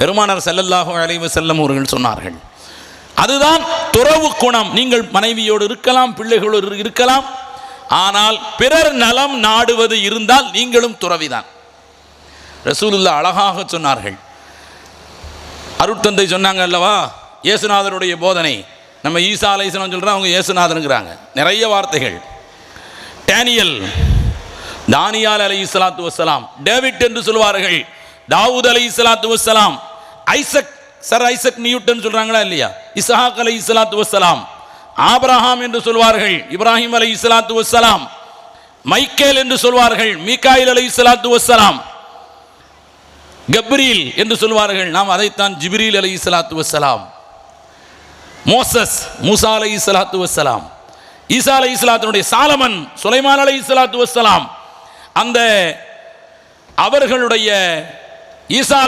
பெருமானார் ஸல்லல்லாஹு அலைஹி வஸல்லம் அவர்கள் சொன்னார்கள். அதுதான் துறவு குணம். நீங்கள் மனைவியோடு இருக்கலாம், பிள்ளைகளோடு இருக்கலாம், ஆனால் பிறர் நலம் நாடுவது இருந்தால் நீங்களும் துறவிதான். ரசூலுல்லாஹ் அழகாக சொன்னார்கள். அருட்தந்தை சொன்னாங்க அல்லவா, இயேசுநாதருடைய போதனை. நம்ம ஈசா அலைஹிஸ்ஸலாம் சொல்கிறோம், அவங்க இயேசுநாதனுங்கிறாங்க. நிறைய வார்த்தைகள். தானியால் அலைஹிஸ்ஸலாத்து வஸ்ஸலாம், டேவிட் என்று சொல்வார்கள், தாவூத் அலைஹிஸ்ஸலாத்து வஸ்ஸலாம், சர் ஐசக் நியூட்டன் சொல்றாங்களா இல்லையா, இஸ்ஹாக் அலைஹிஸ்ஸலாத்து வஸ்ஸலாம், ஆபிரகாம் என்று சொல்வார்கள், இப்ராஹிம் அலைஹிஸ்ஸலாத்து வஸ்ஸலாம், மைக்கேல் என்று சொல்வார்கள், மீகாயில் அலைஹிஸ்ஸலாத்து வஸ்ஸலாம், கப்ரீல் என்று சொல்வார்கள், நாம் அதைத்தான் ஜிப்ரீல் அலைஹிஸ்ஸலாத்து வஸ்ஸலாம், மோசஸ் மூசா அலைஹிஸ்ஸலாத்து வஸ்ஸலாம், ஈசா அலைஹிஸ்ஸலாத்துடைய சாலமன் சுலைமான் அலைஹிஸ்ஸலாத்து வஸ்ஸலாம், அந்த அவர்களுடைய ஈசா